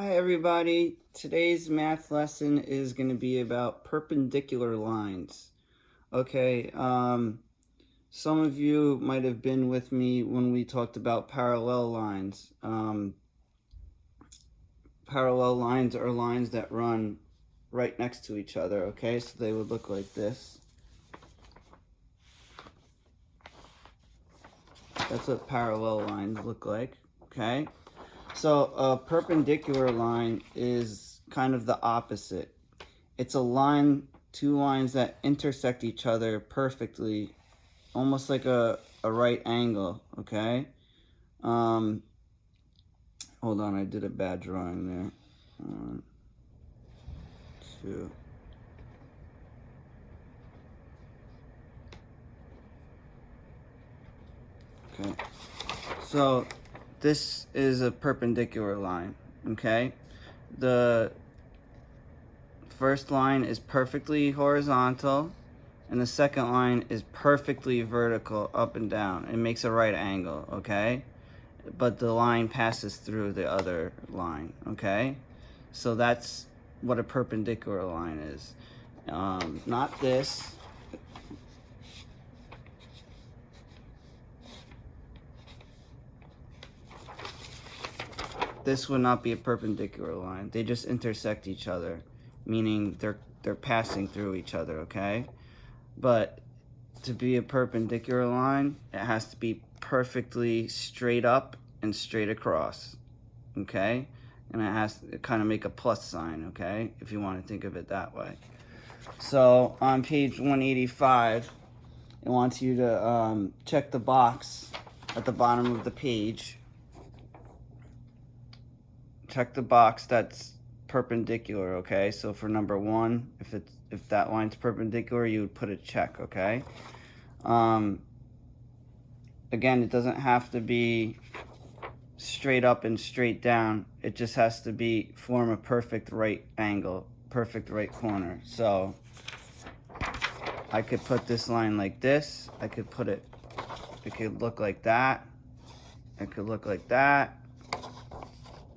Hi everybody, today's math lesson is going to be about perpendicular lines. Okay, some of you might have been with me when we talked about parallel lines. Parallel lines are lines that run right next to each other, okay? So they would look like this. That's what parallel lines look like, okay? So a perpendicular line is kind of the opposite. It's a line, two lines that intersect each other perfectly, almost like a right angle, okay? Hold on, I did a bad drawing there. 1, 2. Okay, so this is a perpendicular line, okay? The first line is perfectly horizontal, and the second line is perfectly vertical, up and down. It makes a right angle, okay? But the line passes through the other line, okay? So that's what a perpendicular line is. Not this. This would not be a perpendicular line. They just intersect each other, meaning they're passing through each other, okay? But to be a perpendicular line, it has to be perfectly straight up and straight across, okay? And it has to kind of make a plus sign, okay? If you want to think of it that way. So on page 185, it wants you to check the box at the bottom of the page. Check the box that's perpendicular, okay? So for number 1, if that line's perpendicular, you would put a check, okay? Again, it doesn't have to be straight up and straight down. It just has to form a perfect right angle, perfect right corner. So I could put this line like this. It could look like that. It could look like that.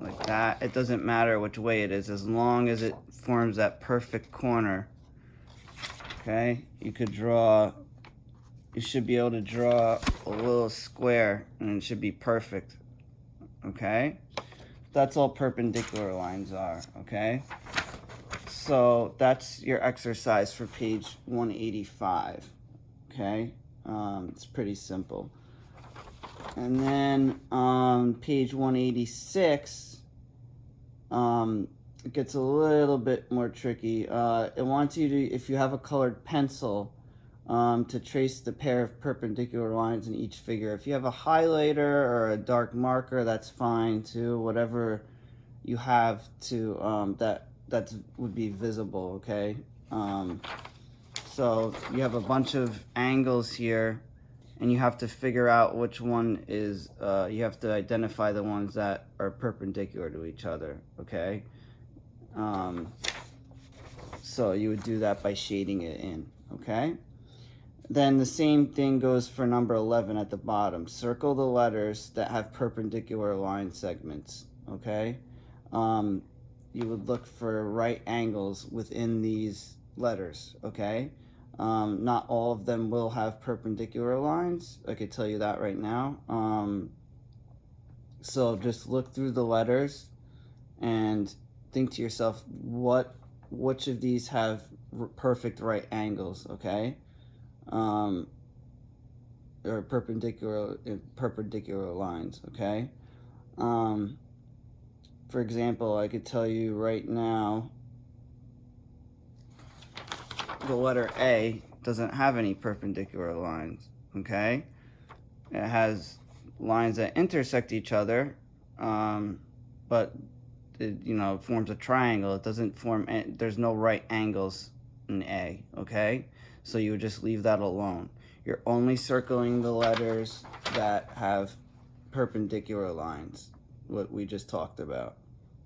Like that. It doesn't matter which way it is, as long as it forms that perfect corner. Okay? You should be able to draw a little square, and it should be perfect. Okay? That's all perpendicular lines are, okay? So that's your exercise for page 185, okay? It's pretty simple. And then page 186, it gets a little bit more tricky. It wants you to, if you have a colored pencil, to trace the pair of perpendicular lines in each figure. If you have a highlighter or a dark marker, that's fine too. Whatever you have to that would be visible, okay? So you have a bunch of angles here, and you have to figure out which one is, you have to identify the ones that are perpendicular to each other, okay? So you would do that by shading it in, okay? Then the same thing goes for number 11 at the bottom. Circle the letters that have perpendicular line segments, okay? You would look for right angles within these letters, okay? Not all of them will have perpendicular lines. I could tell you that right now. So just look through the letters and think to yourself, which of these have perfect right angles, okay? Or perpendicular lines, okay? For example, I could tell you right now, the letter A doesn't have any perpendicular lines, okay? It has lines that intersect each other, but it forms a triangle. It doesn't form, there's no right angles in A, okay? So you would just leave that alone. You're only circling the letters that have perpendicular lines, what we just talked about,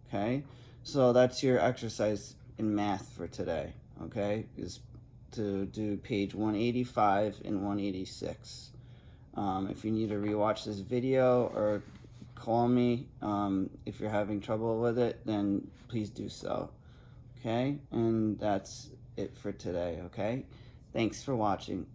okay? So that's your exercise in math for today, okay? Is to do page 185 and 186. If you need to rewatch this video or call me. If you're having trouble with it, then please do so. Okay? And that's it for today, okay? Thanks for watching.